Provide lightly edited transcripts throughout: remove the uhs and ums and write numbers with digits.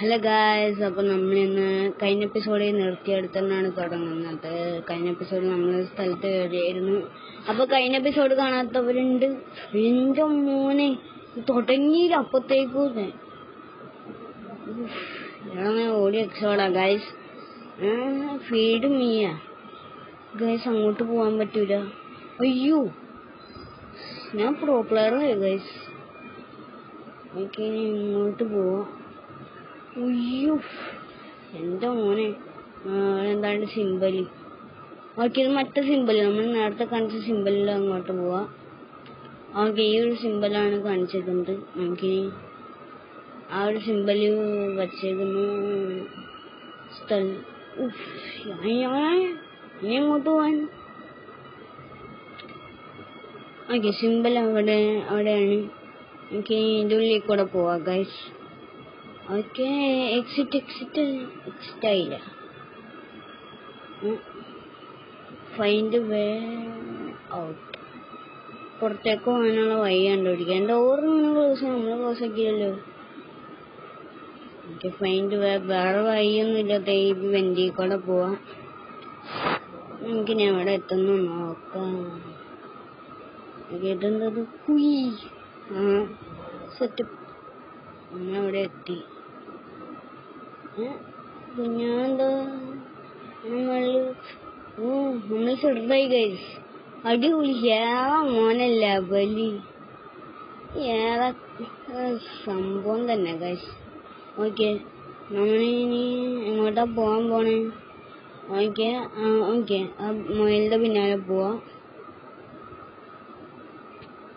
Hello guys, അപ്പോൾ നമ്മളിന്ന് കഴിഞ്ഞ എപ്പിസോഡിൽ നിർത്തിയെടുത്താണ് തുടങ്ങുന്നത്. കഴിഞ്ഞ എപ്പിസോഡ് നമ്മൾ സ്ഥലത്ത് കയറിയായിരുന്നു. അപ്പോൾ കഴിഞ്ഞ എപ്പിസോഡ് കാണാത്തവരുണ്ട്. എൻ്റെ മോനെ തുടങ്ങിയില്ല അപ്പത്തേക്കും ഓടി എക്സോടാ ഗായ്സ്. ഫീഡ് മീയാ ഗായ്സ്. അങ്ങോട്ട് പോകാൻ പറ്റൂല. അയ്യോ, ഞാൻ പ്രോ പ്ലെയറായി ഗായ്സ്. ഓക്കെ, ഇങ്ങോട്ട് പോവാം. അയ്യോ, എൻ്റെ മോനെ എന്താണ്ട് സിമ്പല്. ഓക്കെ, ഇത് മറ്റേ സിമ്പല്, നമ്മൾ നേരത്തെ കാണിച്ച സിമ്പലിൽ അങ്ങോട്ട് പോവാം. ഓക്കെ, ഈ ഒരു സിമ്പലാണ് കാണിച്ചിരിക്കുന്നത്. നമുക്ക് ആ ഒരു സിമ്പല് വച്ചേക്കുന്നു സ്ഥലം. ഇനി അങ്ങോട്ട് പോവാൻ. ഓക്കെ, സിമ്പൽ അവിടെയാണ്. എനിക്ക് ഇതിൻ്റെ ഉള്ളിൽ കൂടെ പോവാം ഗൈസ്. ഓക്കെ, എക്സിറ്റ് ആയില്ല. ഫൈൻഡ് വേ ഔട്ട്. പുറത്തേക്ക് പോകാനുള്ള വഴി കണ്ടുപിടിക്കുക. എൻ്റെ ഓർമ്മ നമ്മൾ ക്ലോസ് ആക്കിയല്ലോ. ഓക്കെ, ഫൈൻഡ് വേറെ വഴിയൊന്നും ഇല്ലാത്ത ഈ വെന്റി കൂടെ പോവാം. നമുക്ക് ഞാൻ അവിടെ എത്തുന്നു നോക്കാം. ഇതെന്തത് കുയി. സെറ്റപ്പ്. അവിടെ എത്തി. കുഞ്ഞാന്തോ നമ്മൾ ചെറുതായി ഗൈസ്. അടിപൊളി. മോനല്ല ബലി. ഏറെ സംഭവം തന്നെ ഗൈസ്. ഓക്കെ, നമ്മളിനി എങ്ങോട്ടാ പോകാൻ പോണേ? ഓക്കെ, ആ മൊയിലിന്റെ പിന്നാലെ പോവാം.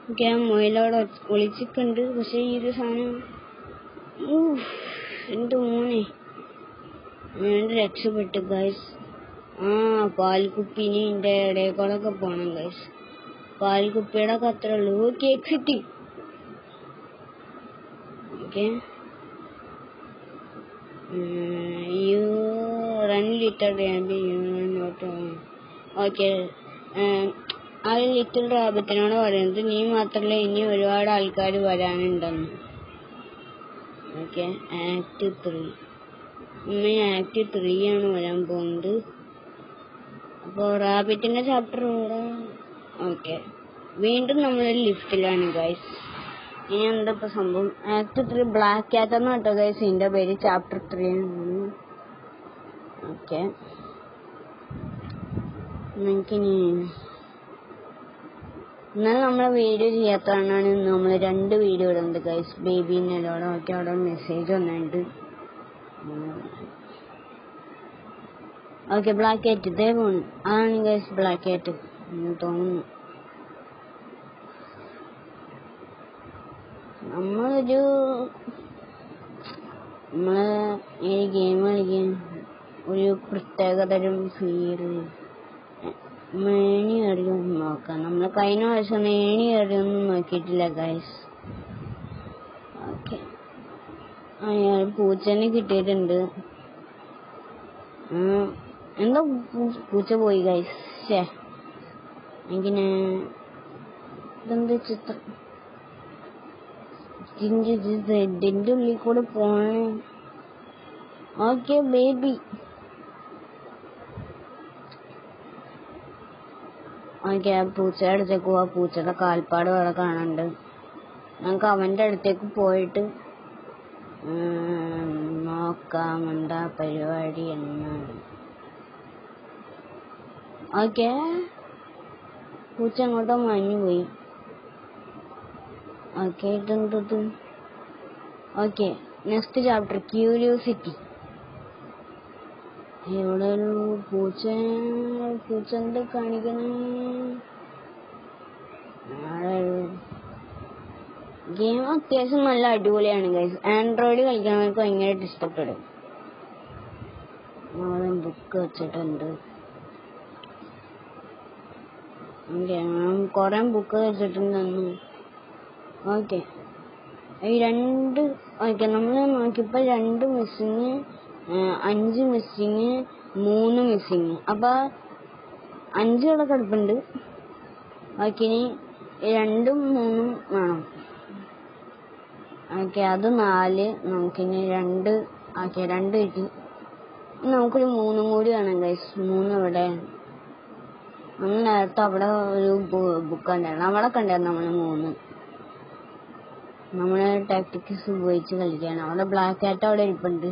ഓക്കെ, ആ മൊയിലവിടെ ഒളിച്ചിട്ടുണ്ട്. പക്ഷെ ഈ ഒരു സാധനം എൻ്റെ മോനെ ഞാൻ രക്ഷപ്പെട്ടു ഗൈസ്. പാൽക്കുപ്പിനി എൻ്റെ ഇടയിൽക്കൂടെ പോണം ഗൈസ്. പാൽക്കുപ്പിയുടെ അത്രേ ഉള്ളൂ. Okay, exit. Okay, you run little rabbit. Okay, ആ ലിറ്റിൽ റാബിറ്റിനോട് പറയുന്നത് നീ മാത്രമല്ല ഇനി ഒരുപാട് ആൾക്കാർ വരാനുണ്ടെന്ന്. Okay, act 3. ആക്ട് 3 ആണ് വരാൻ പോകുന്നത്. അപ്പോൾ റാബിറ്റിന്റെ ചാപ്റ്റർ ഇവിടെ. ഓക്കെ, വീണ്ടും നമ്മളൊരു ലിഫ്റ്റിലാണ് ഗൈസ്. ഇനി എന്താ ഇപ്പൊ സംഭവം? ആക്ട് 3 ബ്ലാക്ക് ക്യാറ്റ് എന്ന് കേട്ടോ ഗൈസ്. ഇതിന്റെ പേര് ചാപ്റ്റർ 3 ആണ്. ഓക്കെ, നമുക്കിനി എന്നാൽ നമ്മളെ വീഡിയോ ചെയ്യാത്തതാണ് നമ്മൾ 2 വീഡിയോ ഇടുന്നത് ഗൈസ്. ബേബിന്നല്ലോടെ. ഓക്കെ, അവിടെ മെസ്സേജ് വന്നിട്ടുണ്ട്. ഓക്കെ, ബ്ലാക്ക് ക്യാറ്റ് ഇതേ പോണു. അതാണ് ഗൈസ് ബ്ലാക്ക് ക്യാറ്റ് തോന്നുന്നു. നമ്മളെ ഈ ഗെയിം കളിക്കാൻ ഒരു പ്രത്യേകതരം ഫീല്. മേണി അറിയൊന്നും നോക്കാം. നമ്മൾ കഴിഞ്ഞ പ്രാവശ്യം മേണി അറിയൊന്നും നോക്കിയിട്ടില്ല ഗൈസ്. ഓക്കെ, പൂച്ചനെ കിട്ടിയിട്ടുണ്ട്. എന്താ പൂച്ച പോയി ഗൈസ്. എങ്ങനെ ഇതെന്താ ചിത്രം? ഇതിന്റെ ഉള്ളിൽ കൂടെ പോണേ. Okay baby. ഓക്കെ, ആ പൂച്ചയുടെ അടുത്തേക്ക് പോവാ. പൂച്ചയുടെ കാൽപ്പാട് അവിടെ കാണാനുണ്ട്. നമുക്ക് അവന്റെ അടുത്തേക്ക് പോയിട്ട് നോക്കാം എന്താ പരിപാടി എന്നാണ്. ഓക്കെ, പൂച്ച അങ്ങോട്ടോ മാഞ്ഞു പോയി. ഓക്കെ, ഇതെന്തത്? Okay, next chapter curiosity. ഇവിടെ ഒരു പൂച്ച എന്താ കാണിക്കണേ? ഗെയിം അത്യാവശ്യം നല്ല അടിപൊളിയാണ് ഗൈസ്. ആൻഡ്രോയിഡ് കളിക്കുന്നവർക്ക് ഭയങ്കരമായിട്ട് ഇഷ്ടപ്പെടും. അവിടെ ബുക്ക് വെച്ചിട്ടുണ്ട്. കുറെ ബുക്ക് വെച്ചിട്ടുണ്ടെന്നു. ഓക്കെ, ഈ 2. ഓക്കെ, നമ്മൾ നോക്കിയപ്പോൾ 2 മിസ്സിങ്, 5 മിസ്സിങ്, 3 മിസ്സിങ്. അപ്പൊ 5 ഇവിടെ കിടപ്പുണ്ട്. ഓക്കെ, ഇനി 2ഉം 3ഉം വേണം. ഓക്കെ, അത് 4. നമുക്കിനി 2 ഓക്കെ 2 കിട്ടി. നമുക്കൊരു 3 കൂടി വേണം ഗൈസ്. 3 ഇവിടെ. നമ്മൾ നേരത്തെ അവിടെ ഒരു ബുക്ക് ഉണ്ടായിരുന്നു, അവിടെ കണ്ടായിരുന്നു നമ്മൾ 3. നമ്മള് ടാക്ടിക്സ് ഉപയോഗിച്ച് കളിക്കുകയാണ്. അവിടെ ബ്ലാക്ക് കാറ്റ് അവിടെ ഇരിപ്പുണ്ട്.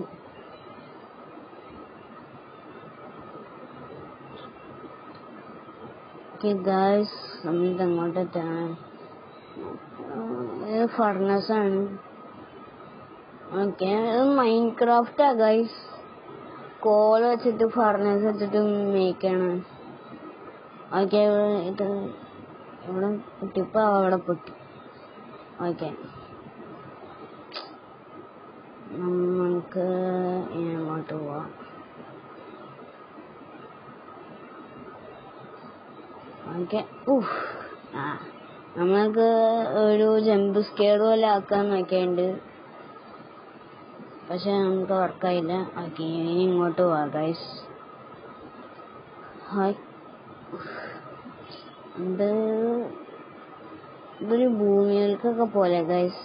ഓക്കെ ഗൈസ്, നമ്മളിത് അങ്ങോട്ട് എത്തണം. ഫർണസ് ആണ്. ഓക്കെ, ഇത് മൈൻക്രാഫ്റ്റാ ഗൈസ്. കോൾ വെച്ചിട്ട് ഫർണസ് വെച്ചിട്ട് മേക്കാണ്. ഓക്കെ, ഇത് ഇവിടെ പൊട്ടിപ്പോ അവിടെ പൊട്ടി. ഓക്കെ, നമുക്ക് അങ്ങോട്ട് പോവാം. ഓക്കെ, നമ്മൾക്ക് ഒരു ജമ്പ് സ്കെയർ പോലെ ആക്കാൻ നോക്കിയുണ്ട്, പക്ഷെ നമുക്ക് വർക്കായില്ല. ഓക്കെ, ഇനി ഇങ്ങോട്ട് പോവാം ഗൈസ്. ഇതൊരു ഭൂമികൾക്കൊക്കെ പോലെ ഗൈസ്.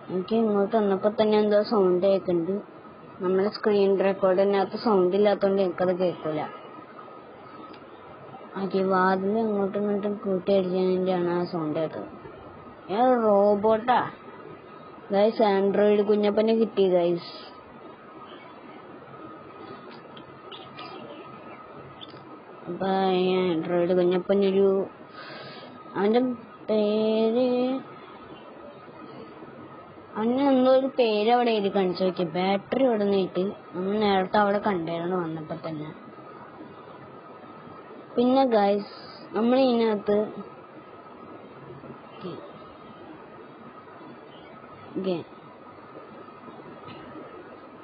എനിക്ക് ഇങ്ങോട്ട് വന്നപ്പോ തന്നെ എന്തോ സൗണ്ട് കേൾക്കുന്നുണ്ട്. നമ്മുടെ സ്ക്രീൻ റെക്കോർഡിനകത്ത് സൗണ്ട് ഇല്ലാത്തതുകൊണ്ട് എനിക്കത് കേൾക്കൂല. ഓക്കെ, വാതിൽ അങ്ങോട്ടും ഇങ്ങോട്ടും കൂട്ടിയടിച്ചതിൻ്റെയാണ് ആ സൗണ്ട് കേട്ടത്. റോബോട്ടാ ഗൈസ്. ആൻഡ്രോയിഡ് കുഞ്ഞപ്പനെ കിട്ടി ഗൈസ്. അപ്പൊ ആൻഡ്രോയിഡ് കുഞ്ഞപ്പനൊരു, അവന്റെ പേര്, അവന് എന്തോ ഒരു പേര് അവിടെ എഴുതി കാണിച്ചു. നോക്കി, ബാറ്ററി ഇവിടെ നീട്ടി. നമ്മൾ നേരത്തെ അവിടെ കണ്ടായിരുന്നു വന്നപ്പോ തന്നെ. പിന്നെ ഗൈസ്, നമ്മൾ ഇതിനകത്ത്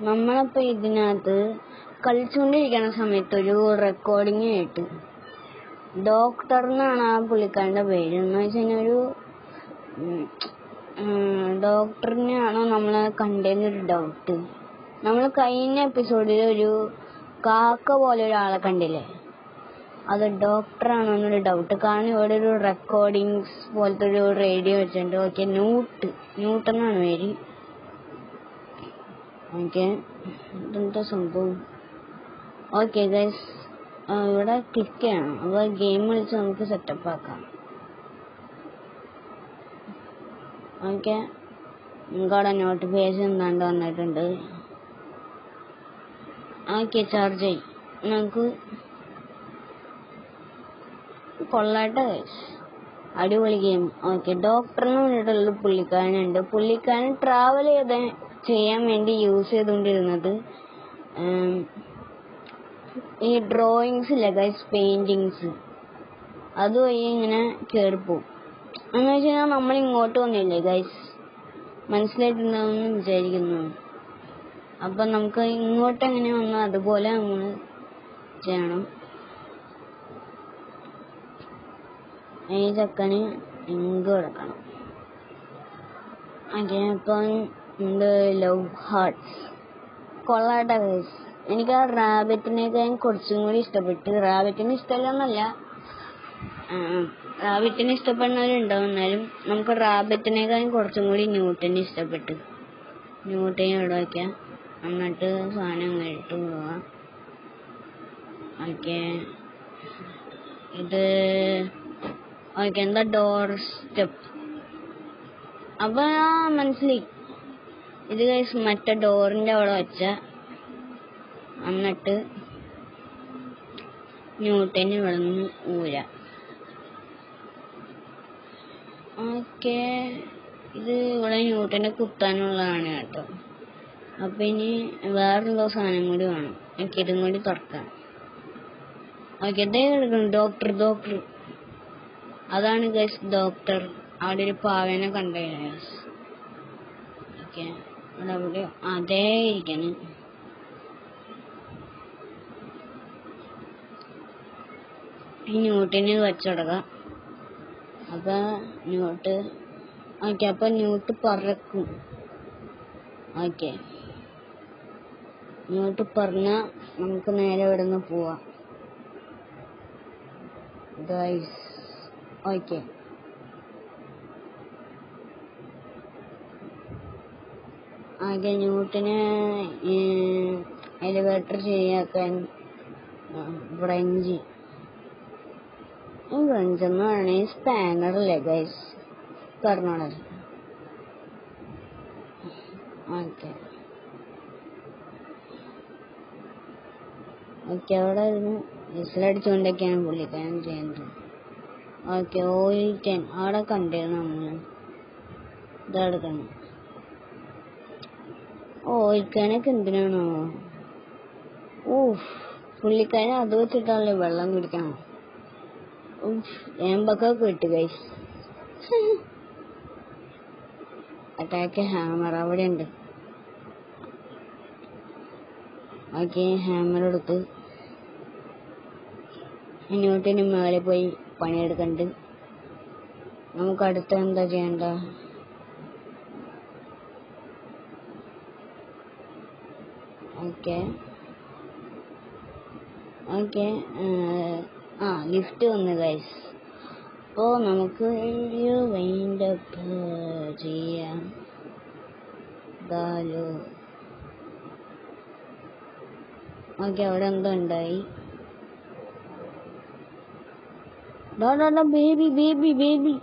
നമ്മളപ്പോ ഇതിനകത്ത് കളിച്ചുകൊണ്ടിരിക്കുന്ന സമയത്ത് ഒരു റെക്കോർഡിങ് കേട്ട്. ഡോക്ടർ എന്നാണ് ആ പുള്ളിക്കാരന്റെ പേര്. എന്ന് വെച്ച് കഴിഞ്ഞാൽ ഒരു ഡോക്ടറിനെയാണോ നമ്മളെ കണ്ടേന്നൊരു ഡൗട്ട്. നമ്മൾ കഴിഞ്ഞ എപ്പിസോഡിൽ ഒരു കാക്ക പോലെ ഒരാളെ കണ്ടില്ലേ, അത് ഡോക്ടറാണോ എന്നൊരു ഡൗട്ട്. കാരണം ഇവിടെ ഒരു റെക്കോർഡിങ്സ് പോലത്തെ ഒരു റേഡിയോ വെച്ചിട്ടുണ്ട്. ഓക്കെ, ന്യൂട്ടനാണ് പേര്. ഓക്കെ, ഇതെന്താ സംഭവം? ഓക്കെ ഗൈസ്, ഇവിടെ ക്ലിക്ക് ചെയ്യണം. അപ്പോൾ ഗെയിം കളിച്ച് നമുക്ക് സെറ്റപ്പ് ആക്കാം. ഓക്കെ, നിങ്ങൾക്കവിടെ നോട്ടിഫിക്കേഷൻ എന്താണ്ട് വന്നിട്ടുണ്ട്. ഓക്കെ, ചാർജ് ആയി. നമുക്ക് കൊള്ളാട്ടെ ഗൈസ്, അടിപൊളി ഗെയിം. ഓക്കെ, ഡോക്ടറിന് വേണ്ടിയിട്ടുള്ള പുള്ളിക്കാരനുണ്ട്. പുള്ളിക്കാരൻ ട്രാവൽ ചെയ്യാൻ വേണ്ടി യൂസ് ചെയ്തുകൊണ്ടിരുന്നത് ഈ ഡ്രോയിങ്സ് ഇല്ല ഗൈസ്, പെയിന്റിങ്സ്, അതുവഴി ഇങ്ങനെ കയറിപ്പോവും. എന്ന് വെച്ച് കഴിഞ്ഞാൽ നമ്മൾ ഇങ്ങോട്ട് വന്നില്ലേ ഗൈസ്, മനസ്സിലായിട്ടുണ്ടാവുമെന്ന് വിചാരിക്കുന്നു. അപ്പൊ നമുക്ക് ഇങ്ങോട്ട് എങ്ങനെ വന്നോ അതുപോലെ നമ്മൾ ചെയ്യണം. ഈ ചക്കന് ഇങ്ക് കൊടുക്കണം. ഓക്കെ, അപ്പം ലവ് ഹാർട്ട്സ് കൊള്ളാട്ടെ ഗൈസ്. എനിക്ക് ആ റാബിറ്റിനേക്കാൾ കുറച്ചും കൂടി ഇഷ്ടപ്പെട്ടു. റാബിറ്റിന് ഇഷ്ടമല്ലെന്നല്ല, റാബിറ്റിന് ഇഷ്ടപ്പെടുന്നവരുണ്ടാവും, എന്നാലും നമുക്ക് റാബിറ്റിനേക്കാൾ കുറച്ചും കൂടി ന്യൂട്ടന് ഇഷ്ടപ്പെട്ടു. ന്യൂട്ടനെ ഇവിടെ വയ്ക്കാം, എന്നിട്ട് സാധനം ഇട്ട് പോവാം. ഓക്കെ, ഇത് ഓക്കെ, എന്താ ഡോർ സ്റ്റെപ്പ്. അപ്പൊ മനസ്സിലായി, ഇത് ഗൈസ് മറ്റേ ഡോറിന്റെ അവിടെ വെച്ച, എന്നിട്ട് ന്യൂട്ടന് ഇവിടെ നിന്ന് ഊരാ. ഓക്കെ, ഇത് ഇവിടെ ന്യൂട്ടനെ കുത്താനുള്ളതാണ് കേട്ടോ. അപ്പൊ ഇനി വേറെന്തോ സാധനം കൂടി വേണം. എനിക്ക് ഇതും കൂടി തുറക്കാം. ഓക്കെ, ഇതേ എടുക്കണം. ഡോക്ടർ അതാണ് ഗൈസ് ഡോക്ടർ. അവിടെ ഒരു പാവേനെ കണ്ടേ ഗൈസ്. ഓക്കെ, അവിടെ അതേ ഇരിക്കണം. ഈ ന്യൂട്ടിന് വെച്ചുകൊടുക്കാം. അപ്പൊ ന്യൂട്ട്, ഓക്കെ, അപ്പൊ ന്യൂട്ട് പറക്കും. ഓക്കെ, ന്യൂട്ട് പറഞ്ഞ നമുക്ക് നേരെ ഇവിടെ നിന്ന് പോവാം ഗൈസ്. ഓക്കെ, ആകെ ന്യൂട്ടന് എലിവേറ്റർ ശരിയാക്കാൻ ബ്രഞ്ച് എന്ന് പറഞ്ഞാൽ സ്പാനറല്ലേ ഗൈസ്, പറഞ്ഞോളെ. ഓക്കെ ഓക്കെ, അവിടെ ഇരുന്ന് വിസിലടിച്ചുകൊണ്ടൊക്കെയാണ് പുള്ളിക്കാരൻ ചെയ്യുന്നത്. ഓക്കെ, ഓയിൽ ക്യാൻ അവിടെ കണ്ടിരുന്നു നമ്മൾ. ഇതെടുക്കണം. ഓയിൽ ക്യാനൊക്കെ എന്തിനാണോ? പുള്ളിക്കാരൻ അത് വെച്ചിട്ടാണല്ലോ വെള്ളം കുടിക്കണം. ഏമ്പൊക്കെ കിട്ടു ഗൈസ്. അറ്റാക്ക് ഹാമർ അവിടെ ഉണ്ട്. ഓക്കെ, ഹാമർ എടുത്ത് ന്യൂട്ടന് മേലെ പോയി പണിയെടുക്കണ്ട്. നമുക്ക് അടുത്ത എന്താ ചെയ്യണ്ട? ഓക്കെ ഓക്കെ, ലിഫ്റ്റ് വന്നു ഗൈസ്. അപ്പോൾ നമുക്ക് വൈൻഡ് അപ്പ് ചെയ്യാം. ഓക്കെ, അവിടെ എന്തോ ഉണ്ടായി. Baby baby baby